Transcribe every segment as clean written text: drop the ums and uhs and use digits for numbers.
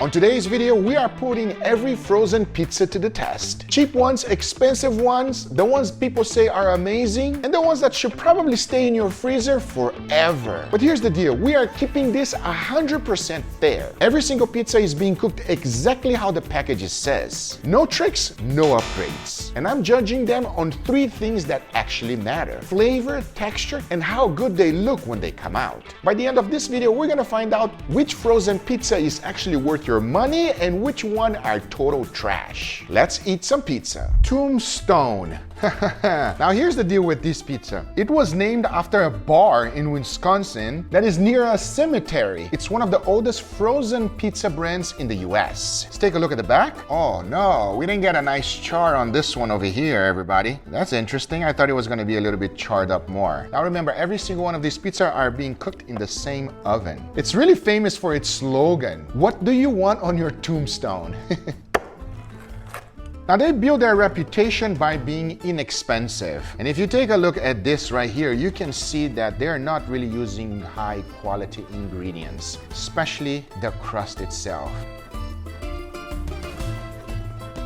On today's video, we are putting every frozen pizza to the test. Cheap ones, expensive ones, the ones people say are amazing, and the ones that should probably stay in your freezer forever. But here's the deal, we are keeping this 100% fair. Every single pizza is being cooked exactly how the package says. No tricks, no upgrades. And I'm judging them on 3 things that actually matter: flavor, texture, and how good they look when they come out. By the end of this video, we're gonna find out which frozen pizza is actually worth your money and which one are total trash. Let's eat some pizza. Tombstone. Now here's the deal with this pizza. It was named after a bar in Wisconsin that is near a cemetery. It's one of the oldest frozen pizza brands in the US. Let's take a look at the back. Oh no, we didn't get a nice char on this one over here, everybody. That's interesting. I thought it was gonna be a little bit charred up more. Now remember, every single one of these pizzas are being cooked in the same oven. It's really famous for its slogan, "What do you want on your tombstone?" Now they build their reputation by being inexpensive. And if you take a look at this right here, you can see that they're not really using high quality ingredients, especially the crust itself.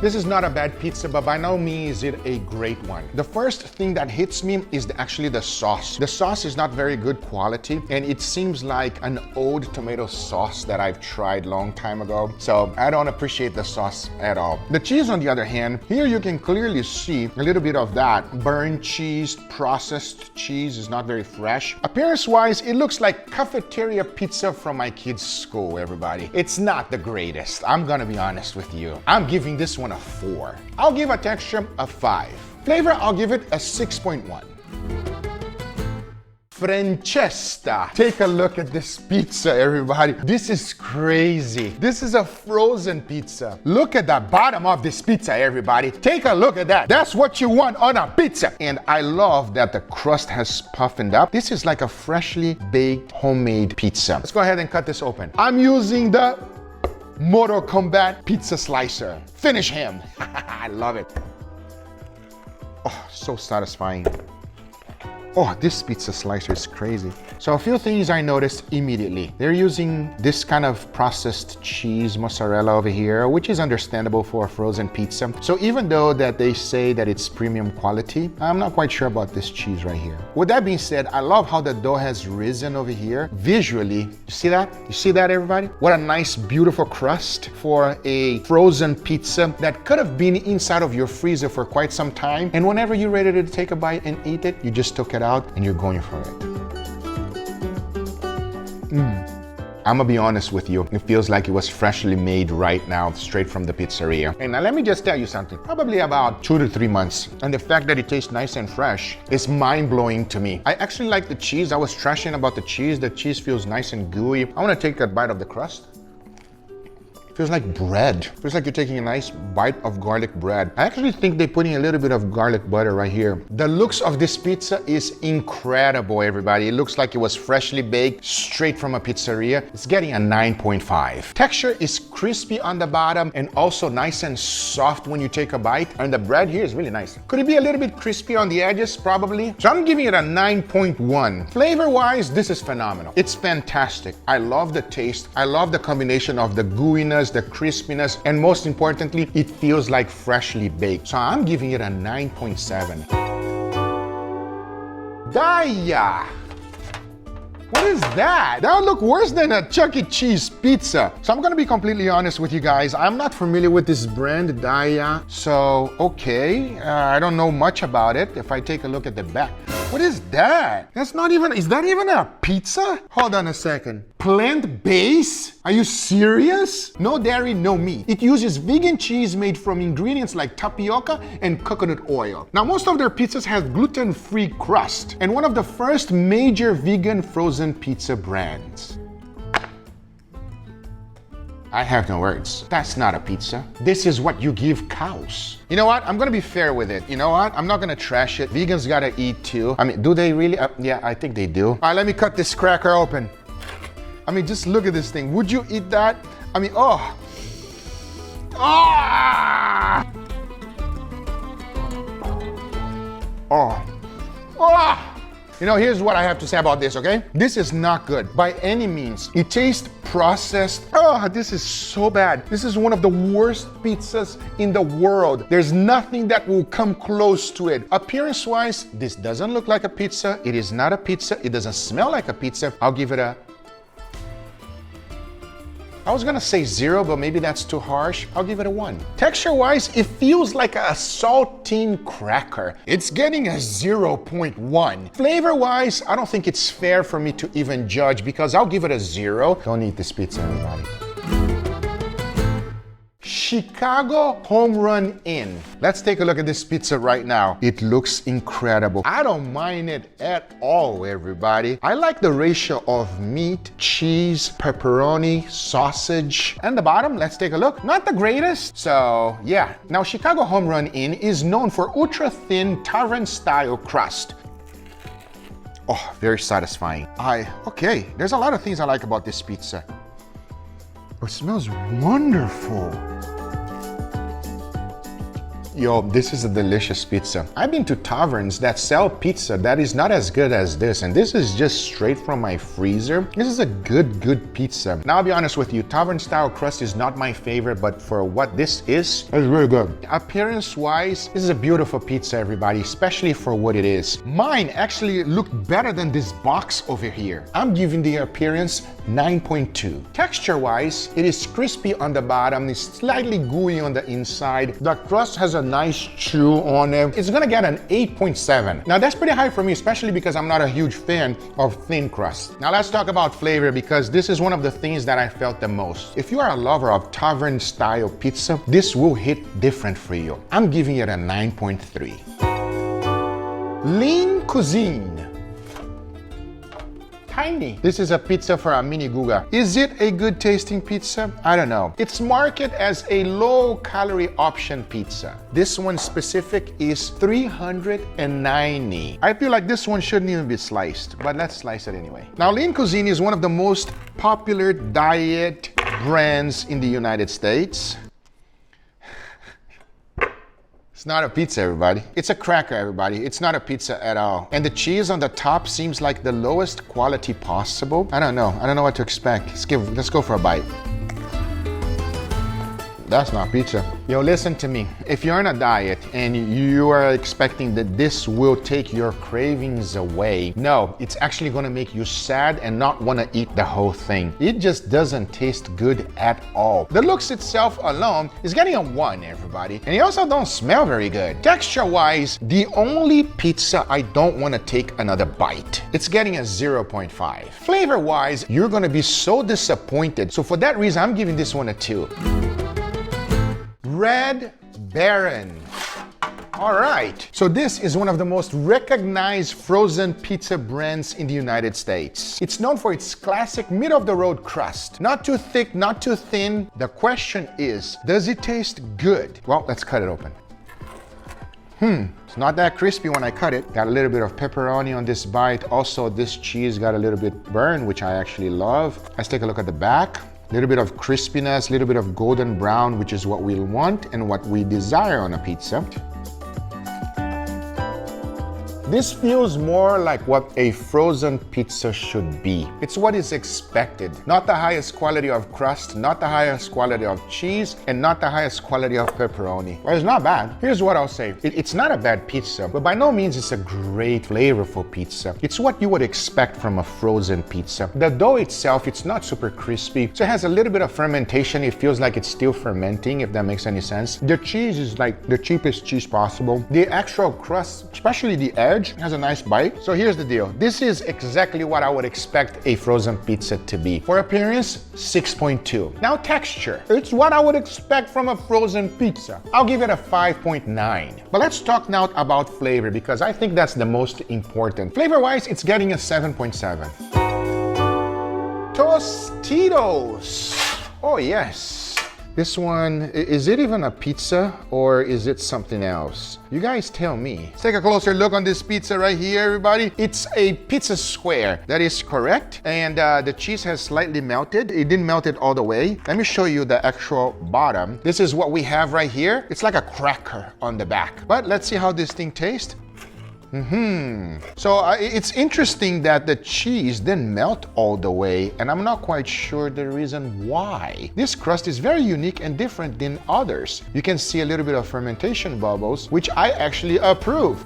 This is not a bad pizza, but by no means is it a great one. The first thing that hits me is actually the sauce. The sauce is not very good quality, and it seems like an old tomato sauce that I've tried long time ago. So I don't appreciate the sauce at all. The cheese, on the other hand, here you can clearly see a little bit of that. Burnt cheese, processed cheese is not very fresh. Appearance-wise, it looks like cafeteria pizza from my kids' school, everybody. It's not the greatest, I'm gonna be honest with you. I'm giving this one a 4. I'll give a texture a 5. Flavor, I'll give it a 6.1. Freschetta. Take a look at this pizza, everybody. This is crazy. This is a frozen pizza. Look at the bottom of this pizza, everybody. Take a look at that. That's what you want on a pizza. And I love that the crust has puffened up. This is like a freshly baked homemade pizza. Let's go ahead and cut this open. I'm using the Mortal Kombat pizza slicer. Finish him. I love it. Oh, so satisfying. Oh, this pizza slicer is crazy. So a few things I noticed immediately. They're using this kind of processed cheese, mozzarella over here, which is understandable for a frozen pizza. So even though that they say that it's premium quality, I'm not quite sure about this cheese right here. With that being said, I love how the dough has risen over here. Visually, you see that? You see that, everybody? What a nice, beautiful crust for a frozen pizza that could have been inside of your freezer for quite some time. And whenever you're ready to take a bite and eat it, you just took it out and you're going for it. I'm gonna be honest with you, it feels like it was freshly made right now, straight from the pizzeria. And now let me just tell you something, probably about 2 to 3 months. And the fact that it tastes nice and fresh is mind-blowing to me. I actually like the cheese. I was trashing about the cheese. The cheese feels nice and gooey. I wanna take a bite of the crust. Feels like bread. Feels like you're taking a nice bite of garlic bread. I actually think they're putting a little bit of garlic butter right here. The looks of this pizza is incredible, everybody. It looks like it was freshly baked straight from a pizzeria. It's getting a 9.5. Texture is crispy on the bottom and also nice and soft when you take a bite. And the bread here is really nice. Could it be a little bit crispy on the edges? Probably. So I'm giving it a 9.1. Flavor-wise, this is phenomenal. It's fantastic. I love the taste. I love the combination of the gooiness, the crispiness, and most importantly, it feels like freshly baked. So I'm giving it a 9.7. Daiya. What is that? That would look worse than a Chuck E. Cheese pizza. So I'm gonna be completely honest with you guys. I'm not familiar with this brand, Daiya. So, okay, I don't know much about it. If I take a look at the back. What is that? That's not even, is that even a pizza? Hold on a second. Plant-based? Are you serious? No dairy, no meat. It uses vegan cheese made from ingredients like tapioca and coconut oil. Now, most of their pizzas have gluten-free crust and one of the first major vegan frozen pizza brands. I have no words. That's not a pizza. This is what you give cows. You know what? I'm gonna be fair with it. You know what? I'm not gonna trash it. Vegans gotta eat too. I mean, do they really? Yeah, I think they do. All right, let me cut this cracker open. I mean, just look at this thing. Would you eat that? I mean, oh. Ah! Oh. Oh! You know, here's what I have to say about this, okay? This is not good by any means. It tastes processed. Oh, this is so bad. This is one of the worst pizzas in the world. There's nothing that will come close to it. Appearance-wise, this doesn't look like a pizza. It is not a pizza. It doesn't smell like a pizza. I'll give it a... I was gonna say 0, but maybe that's too harsh. I'll give it a 1. Texture-wise, it feels like a saltine cracker. It's getting a 0.1. Flavor-wise, I don't think it's fair for me to even judge because I'll give it a 0. Don't eat this pizza, everybody. Chicago Home Run Inn. Let's take a look at this pizza right now. It looks incredible. I don't mind it at all, everybody. I like the ratio of meat, cheese, pepperoni, sausage. And the bottom, let's take a look. Not the greatest. So yeah. Now Chicago Home Run Inn is known for ultra thin tavern style crust. Oh, very satisfying. Okay, there's a lot of things I like about this pizza. It smells wonderful. Yo, this is a delicious pizza. I've been to taverns that sell pizza that is not as good as this, and this is just straight from my freezer. This is a good pizza. Now, I'll be honest with you, tavern style crust is not my favorite, but for what this is, it's really good. Appearance-wise, this is a beautiful pizza, everybody, especially for what it is. Mine actually looked better than this box over here. I'm giving the appearance 9.2. Texture-wise, it is crispy on the bottom, it's slightly gooey on the inside. The crust has a nice chew on it. It's gonna get an 8.7. Now that's pretty high for me, especially because I'm not a huge fan of thin crust. Now let's talk about flavor because this is one of the things that I felt the most. If you are a lover of tavern style pizza, this will hit different for you. I'm giving it a 9.3. Lean Cuisine. Tiny. This is a pizza for a mini guga. Is it a good tasting pizza? I don't know. It's marketed as a low calorie option pizza. This one specific is 390. I feel like this one shouldn't even be sliced, but let's slice it anyway. Now, Lean Cuisine is one of the most popular diet brands in the United States. It's not a pizza, everybody. It's a cracker, everybody. It's not a pizza at all. And the cheese on the top seems like the lowest quality possible. I don't know. I don't know what to expect. Let's go for a bite. That's not pizza. Yo, listen to me. If you're on a diet and you are expecting that this will take your cravings away, no, it's actually gonna make you sad and not wanna eat the whole thing. It just doesn't taste good at all. The looks itself alone is getting a 1, everybody. And it also don't smell very good. Texture-wise, the only pizza I don't wanna take another bite. It's getting a 0.5. Flavor-wise, you're gonna be so disappointed. So for that reason, I'm giving this one a 2. Red Baron. All right, so this is one of the most recognized frozen pizza brands in the United States. It's known for its classic middle-of-the-road crust. Not too thick, not too thin. The question is, does it taste good? Well, let's cut it open. It's not that crispy when I cut it. Got a little bit of pepperoni on this bite. Also, this cheese got a little bit burned, which I actually love. Let's take a look at the back. A little bit of crispiness, a little bit of golden brown, which is what we want and what we desire on a pizza. This feels more like what a frozen pizza should be. It's what is expected. Not the highest quality of crust, not the highest quality of cheese, and not the highest quality of pepperoni. Well, it's not bad. Here's what I'll say. It's not a bad pizza, but by no means it's a great, flavorful pizza. It's what you would expect from a frozen pizza. The dough itself, it's not super crispy, so it has a little bit of fermentation. It feels like it's still fermenting, if that makes any sense. The cheese is like the cheapest cheese possible. The actual crust, especially the edge, has a nice bite. So here's the deal. This is exactly what I would expect a frozen pizza to be. For appearance, 6.2. Now texture. It's what I would expect from a frozen pizza. I'll give it a 5.9. But let's talk now about flavor because I think that's the most important. Flavor-wise, it's getting a 7.7. Tostitos. Oh yes. This one, is it even a pizza or is it something else? You guys tell me. Let's take a closer look on this pizza right here, everybody. It's a pizza square. That is correct. And the cheese has slightly melted. It didn't melt it all the way. Let me show you the actual bottom. This is what we have right here. It's like a cracker on the back. But let's see how this thing tastes. So it's interesting that the cheese didn't melt all the way, and I'm not quite sure the reason why. This crust is very unique and different than others. You can see a little bit of fermentation bubbles, which I actually approve.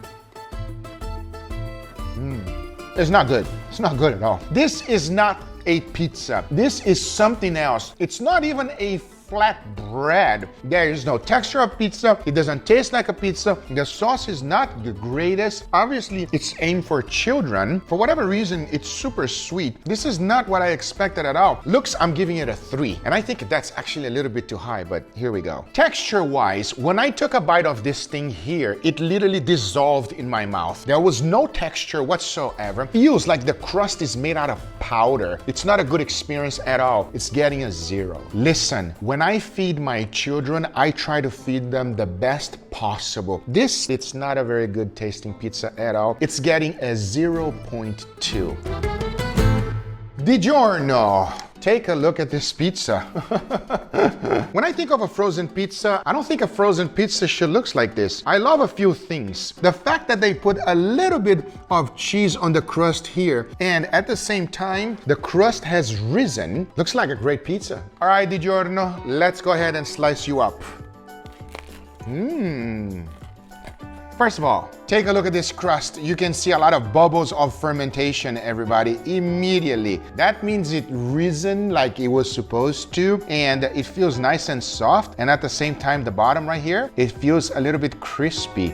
It's not good. It's not good at all. This is not a pizza. This is something else. It's not even a flat bread. There is no texture of pizza. It doesn't taste like a pizza. The sauce is not the greatest. Obviously, it's aimed for children. For whatever reason, it's super sweet. This is not what I expected at all. Looks, I'm giving it a 3. And I think that's actually a little bit too high, but here we go. Texture-wise, when I took a bite of this thing here, it literally dissolved in my mouth. There was no texture whatsoever. Feels like the crust is made out of powder. It's not a good experience at all. It's getting a 0. Listen, when I feed my children, I try to feed them the best possible. It's not a very good tasting pizza at all. It's getting a 0.2. DiGiorno. Take a look at this pizza. When I think of a frozen pizza, I don't think a frozen pizza should look like this. I love a few things. The fact that they put a little bit of cheese on the crust here, and at the same time, the crust has risen. Looks like a great pizza. All right, DiGiorno, let's go ahead and slice you up. First of all, take a look at this crust. You can see a lot of bubbles of fermentation, everybody, immediately. That means it risen like it was supposed to, and it feels nice and soft. And at the same time, the bottom right here, it feels a little bit crispy.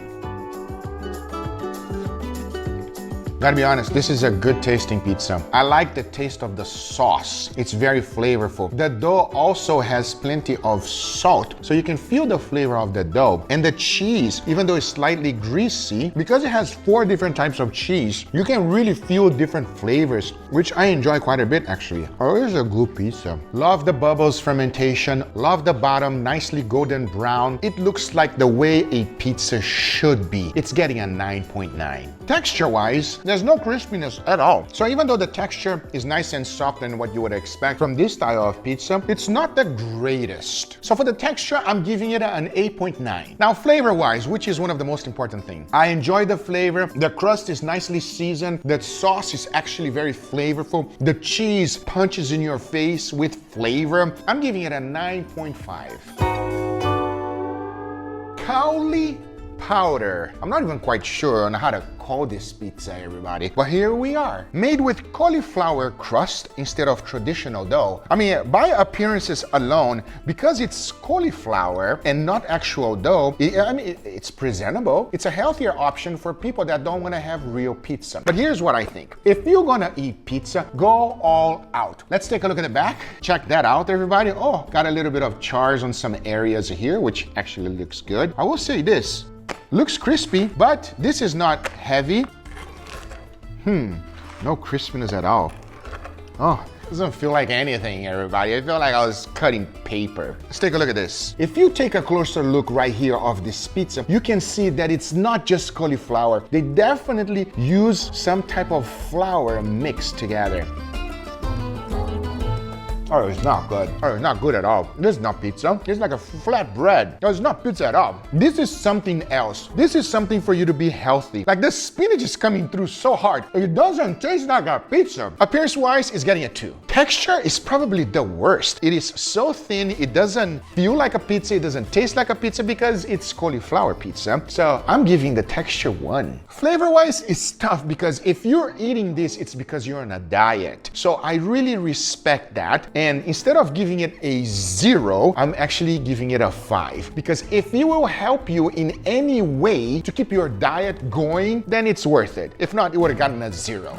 Gotta be honest, this is a good tasting pizza. I like the taste of the sauce. It's very flavorful. The dough also has plenty of salt, so you can feel the flavor of the dough. And the cheese, even though it's slightly greasy, because it has 4 different types of cheese, you can really feel different flavors, which I enjoy quite a bit actually. Oh, it's a good pizza. Love the bubbles fermentation. Love the bottom, nicely golden brown. It looks like the way a pizza should be. It's getting a 9.9. Texture-wise, there's no crispiness at all. So even though the texture is nice and soft than what you would expect from this style of pizza, it's not the greatest. So for the texture, I'm giving it an 8.9. Now flavor-wise, which is one of the most important things, I enjoy the flavor. The crust is nicely seasoned. The sauce is actually very flavorful. The cheese punches in your face with flavor. I'm giving it a 9.5. Caulipower. I'm not even quite sure on how to call this pizza, everybody, but here we are, made with cauliflower crust instead of traditional dough. I mean, by appearances alone, because it's cauliflower and not actual dough, it's presentable. It's a healthier option for people that don't want to have real pizza. But here's what I think. If you're gonna eat pizza, go all out. Let's take a look at the back. Check that out, everybody. Oh, got a little bit of chars on some areas here, which actually looks good. I will say this. Looks crispy, but this is not heavy. No crispiness at all. Oh, doesn't feel like anything, everybody. I feel like I was cutting paper. Let's take a look at this. If you take a closer look right here of this pizza, you can see that it's not just cauliflower. They definitely use some type of flour mixed together. Oh, it's not good. Oh, it's not good at all. This is not pizza. It's like a flat bread. No, it's not pizza at all. This is something else. This is something for you to be healthy. Like the spinach is coming through so hard. It doesn't taste like a pizza. Appearance-wise, it's getting a 2. Texture is probably the worst. It is so thin. It doesn't feel like a pizza. It doesn't taste like a pizza because it's cauliflower pizza. So I'm giving the texture 1. Flavor-wise, it's tough because if you're eating this, it's because you're on a diet. So I really respect that. And instead of giving it a 0, I'm actually giving it a 5. Because if it will help you in any way to keep your diet going, then it's worth it. If not, it would have gotten a 0.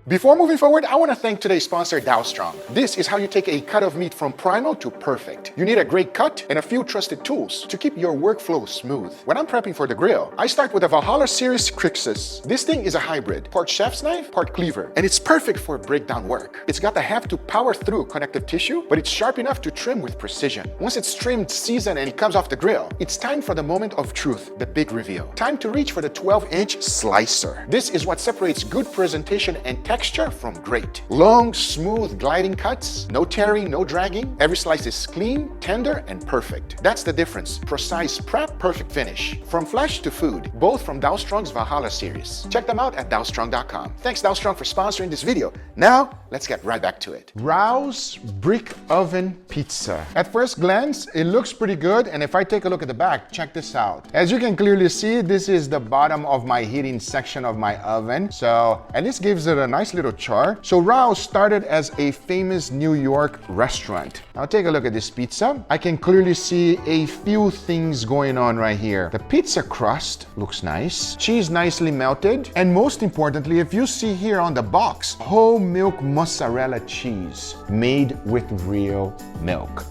Before moving forward, I want to thank today's sponsor, Tombstone. This is how you take a cut of meat from primal to perfect. You need a great cut and a few trusted tools to keep your workflow smooth. When I'm prepping for the grill, I start with a Valhalla Series Crixus. This thing is a hybrid, part chef's knife, part cleaver, and it's perfect for breakdown work. It's got the heft to power through connective tissue, but it's sharp enough to trim with precision. Once it's trimmed, seasoned, and it comes off the grill, it's time for the moment of truth, the big reveal. Time to reach for the 12-inch slicer. This is what separates good presentation and Texture from great. Long, smooth, gliding cuts. No tearing, no dragging. Every slice is clean, tender, and perfect. That's the difference. Precise prep, perfect finish. From flesh to food, both from Dowstrong's Valhalla series. Check them out at dowstrong.com. Thanks Dowstrong for sponsoring this video. Now, let's get right back to it. Rao's Brick Oven Pizza. At first glance, it looks pretty good, and if I take a look at the back, check this out. As you can clearly see, this is the bottom of my heating section of my oven. And this gives it a nice little char. So Rao's started as a famous New York restaurant. Now take a look at this pizza. I can clearly see a few things going on right here. The pizza crust looks nice. Cheese nicely melted. And most importantly, if you see here on the box, whole milk mozzarella cheese made with real milk.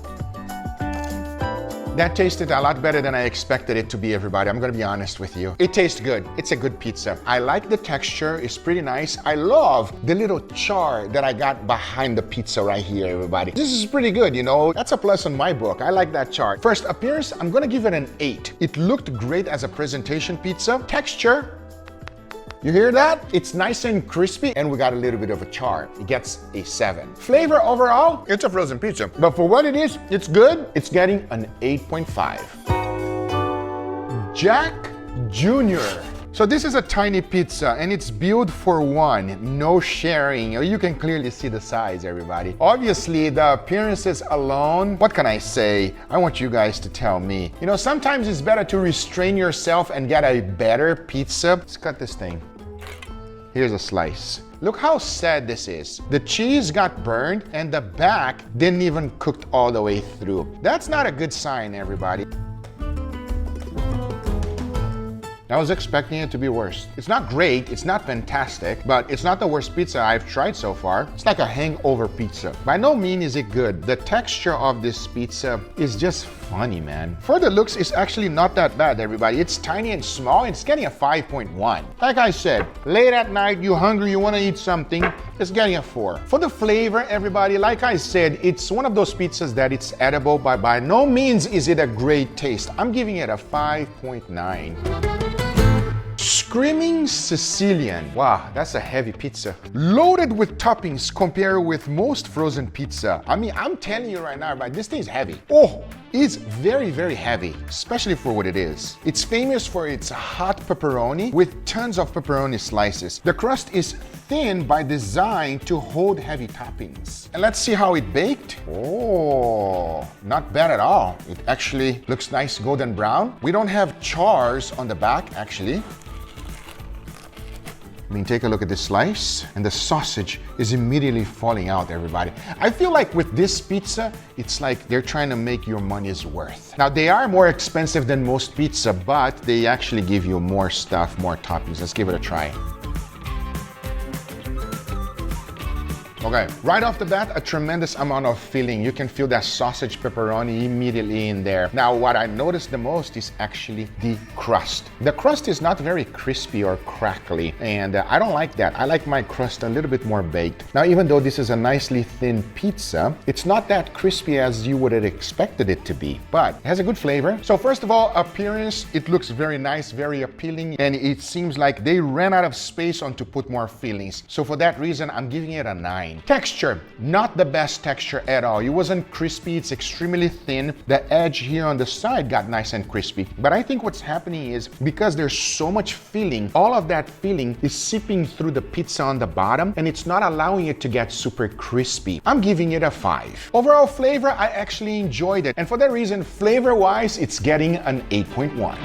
That tasted a lot better than I expected it to be, everybody. I'm gonna be honest with you. It tastes good. It's a good pizza. I like the texture. It's pretty nice. I love the little char that I got behind the pizza right here, everybody. This is pretty good, you know. That's a plus on my book. I like that char. First appearance, I'm gonna give it an 8. It looked great as a presentation pizza. Texture, you hear that? It's nice and crispy, and we got a little bit of a char. It gets a 7. Flavor overall, it's a frozen pizza. But for what it is, it's good. It's getting an 8.5. Jack Jr. So this is a tiny pizza, and it's built for one, no sharing. You can clearly see the size, everybody. Obviously, the appearances alone, what can I say? I want you guys to tell me. You know, sometimes it's better to restrain yourself and get a better pizza. Let's cut this thing. Here's a slice. Look how sad this is. The cheese got burned, and the back didn't even cook all the way through. That's not a good sign, everybody. I was expecting it to be worse. It's not great, it's not fantastic, but it's not the worst pizza I've tried so far. It's like a hangover pizza. By no means is it good. The texture of this pizza is just funny, man. For the looks, it's actually not that bad, everybody. It's tiny and small, it's getting a 5.1. Like I said, late at night, you're hungry, you wanna eat something, it's getting a 4. For the flavor, everybody, like I said, it's one of those pizzas that it's edible, but by no means is it a great taste. I'm giving it a 5.9. Screaming Sicilian. Wow, that's a heavy pizza. Loaded with toppings compared with most frozen pizza. I mean, I'm telling you right now, this thing is heavy. Oh, it's very, very heavy, especially for what it is. It's famous for its hot pepperoni with tons of pepperoni slices. The crust is thin by design to hold heavy toppings. And let's see how it baked. Oh, not bad at all. It actually looks nice golden brown. We don't have chars on the back, actually. I mean, take a look at this slice, and the sausage is immediately falling out, everybody. I feel like with this pizza, it's like they're trying to make your money's worth. Now, they are more expensive than most pizza, but they actually give you more stuff, more toppings. Let's give it a try. Okay, right off the bat, a tremendous amount of filling. You can feel that sausage pepperoni immediately in there. Now, what I noticed the most is actually the crust. The crust is not very crispy or crackly, and I don't like that. I like my crust a little bit more baked. Now, even though this is a nicely thin pizza, it's not that crispy as you would have expected it to be, but it has a good flavor. So first of all, appearance, it looks very nice, very appealing, and it seems like they ran out of space on to put more fillings. So for that reason, I'm giving it a 9. Texture, not the best texture at all. It wasn't crispy, it's extremely thin. The edge here on the side got nice and crispy. But I think what's happening is because there's so much filling, all of that filling is seeping through the pizza on the bottom, and it's not allowing it to get super crispy. I'm giving it a 5. Overall flavor, I actually enjoyed it. And for that reason, flavor-wise, it's getting an 8.1.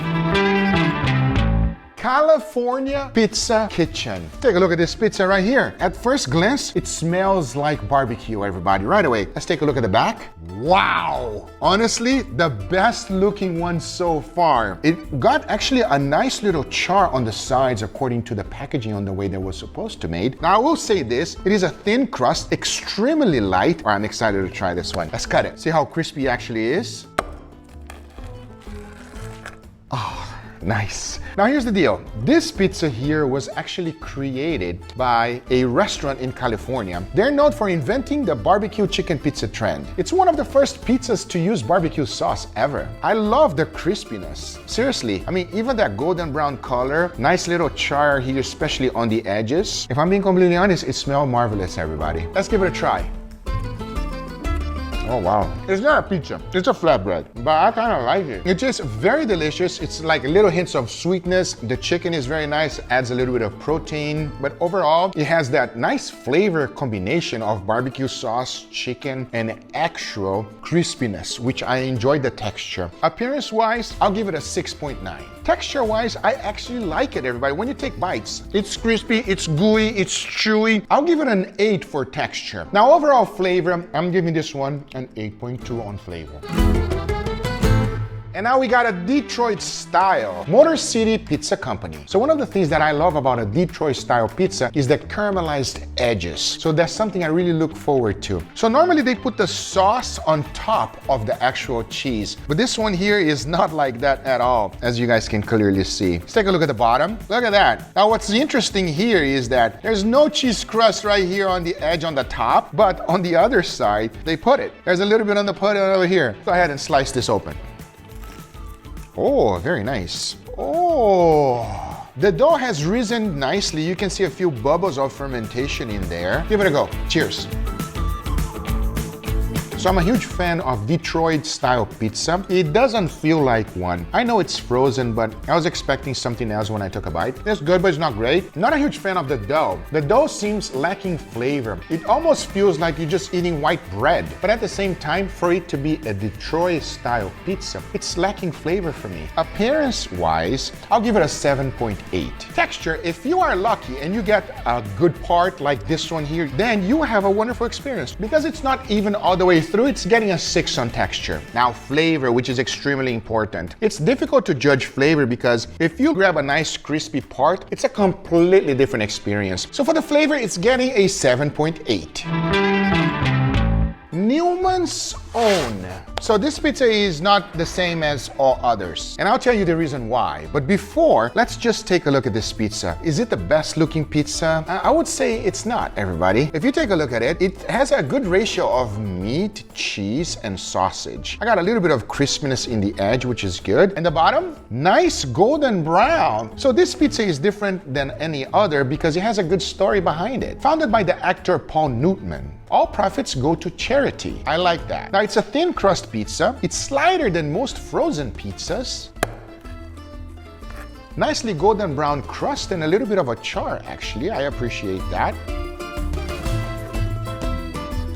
California Pizza Kitchen. Take a look at this pizza right here. At first glance, it smells like barbecue, everybody. Right away, let's take a look at the back. Wow! Honestly, the best looking one so far. It got actually a nice little char on the sides according to the packaging on the way that was supposed to made. Now, I will say this, it is a thin crust, extremely light. I'm excited to try this one. Let's cut it. See how crispy it actually is? Oh. Nice. Now here's the deal. This pizza here was actually created by a restaurant in California. They're known for inventing the barbecue chicken pizza trend. It's one of the first pizzas to use barbecue sauce ever. I love the crispiness. Seriously, I mean, even that golden brown color, nice little char here, especially on the edges. If I'm being completely honest, it smells marvelous, everybody. Let's give it a try. Oh wow. It's not a pizza, it's a flatbread, but I kind of like it. It tastes very delicious. It's like little hints of sweetness. The chicken is very nice, adds a little bit of protein, but overall, it has that nice flavor combination of barbecue sauce, chicken, and actual crispiness, which I enjoyed the texture. Appearance-wise, I'll give it a 6.9. Texture-wise, I actually like it, everybody. When you take bites, it's crispy, it's gooey, it's chewy. I'll give it an 8 for texture. Now, overall flavor, I'm giving this one an 8.2 on flavor. And now we got a Detroit style Motor City Pizza Company. So one of the things that I love about a Detroit style pizza is the caramelized edges. So that's something I really look forward to. So normally they put the sauce on top of the actual cheese, but this one here is not like that at all, as you guys can clearly see. Let's take a look at the bottom. Look at that. Now what's interesting here is that there's no cheese crust right here on the edge on the top, but on the other side, they put it. There's a little bit on the put over here. Go ahead and slice this open. Oh, very nice. Oh, the dough has risen nicely. You can see a few bubbles of fermentation in there. Give it a go. Cheers. So I'm a huge fan of Detroit style pizza. It doesn't feel like one. I know it's frozen, but I was expecting something else when I took a bite. It's good, but it's not great. Not a huge fan of the dough. The dough seems lacking flavor. It almost feels like you're just eating white bread. But at the same time, for it to be a Detroit style pizza, it's lacking flavor for me. Appearance-wise, I'll give it a 7.8. Texture, if you are lucky and you get a good part like this one here, then you have a wonderful experience. Because it's not even all the way through, it's getting a 6 on texture. Now flavor, which is extremely important. It's difficult to judge flavor because if you grab a nice crispy part, it's a completely different experience. So for the flavor, it's getting a 7.8. Newman's Own. So this pizza is not the same as all others, and I'll tell you the reason why. But before, let's just take a look at this pizza. Is it the best looking pizza? I would say it's not, everybody. If you take a look at it, it has a good ratio of meat, cheese, and sausage. I got a little bit of crispiness in the edge, which is good. And the bottom, nice golden brown. So this pizza is different than any other because it has a good story behind it. Founded by the actor Paul Newman. All profits go to charity. I like that. Now, it's a thin crust pizza. It's lighter than most frozen pizzas. Nicely golden brown crust and a little bit of a char, actually. I appreciate that.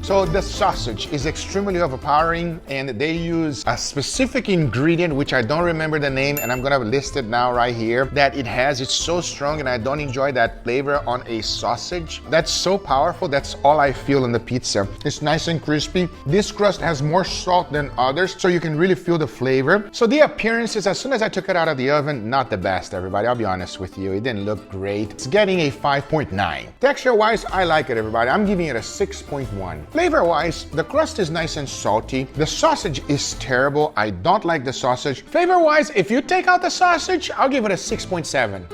So the sausage is extremely overpowering, and they use a specific ingredient, which I don't remember the name, and I'm gonna list it now right here, that it has. It's so strong, and I don't enjoy that flavor on a sausage. That's so powerful. That's all I feel in the pizza. It's nice and crispy. This crust has more salt than others, so you can really feel the flavor. So the appearances, as soon as I took it out of the oven, not the best, everybody. I'll be honest with you. It didn't look great. It's getting a 5.9. Texture-wise, I like it, everybody. I'm giving it a 6.1. Flavor-wise, the crust is nice and salty. The sausage is terrible. I don't like the sausage. Flavor-wise, if you take out the sausage, I'll give it a 6.7.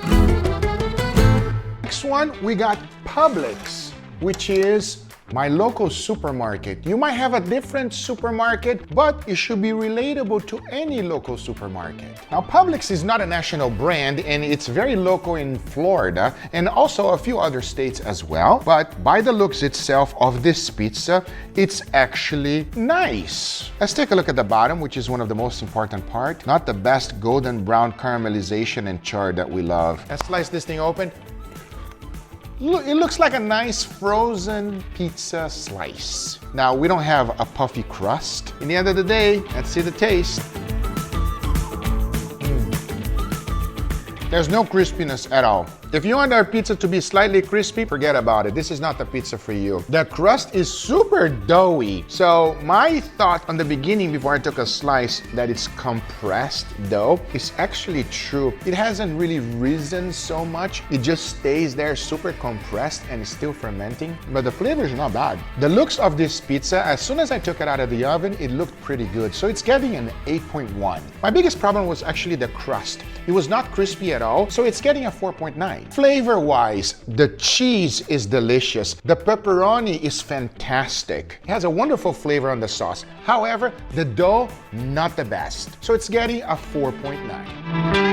Next one, we got Publix, which is my local supermarket. You might have a different supermarket, but it should be relatable to any local supermarket. Now, Publix is not a national brand, and it's very local in Florida and also a few other states as well. But by the looks itself of this pizza, it's actually nice. Let's take a look at the bottom, which is one of the most important part. Not the best golden brown caramelization and char that we love. Let's slice this thing open. It looks like a nice frozen pizza slice. Now, we don't have a puffy crust. In the end of the day, let's see the taste. There's no crispiness at all. If you want our pizza to be slightly crispy, forget about it. This is not the pizza for you. The crust is super doughy. So my thought on the beginning before I took a slice that it's compressed dough is actually true. It hasn't really risen so much. It just stays there super compressed and is still fermenting. But the flavor is not bad. The looks of this pizza, as soon as I took it out of the oven, it looked pretty good. So it's getting an 8.1. My biggest problem was actually the crust. It was not crispy at all, so it's getting a 4.9. Flavor-wise, the cheese is delicious. The pepperoni is fantastic. It has a wonderful flavor on the sauce. However, the dough, not the best. So it's getting a 4.9.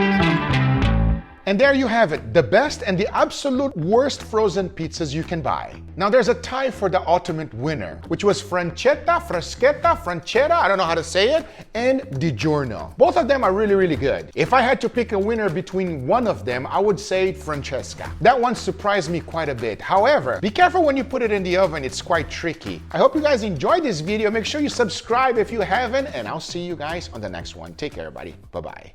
And there you have it, the best and the absolute worst frozen pizzas you can buy. Now there's a tie for the ultimate winner, which was Freschetta, I don't know how to say it, and DiGiorno. Both of them are really, really good. If I had to pick a winner between one of them, I would say Freschetta. That one surprised me quite a bit. However, be careful when you put it in the oven, it's quite tricky. I hope you guys enjoyed this video. Make sure you subscribe if you haven't, and I'll see you guys on the next one. Take care, everybody. Bye-bye.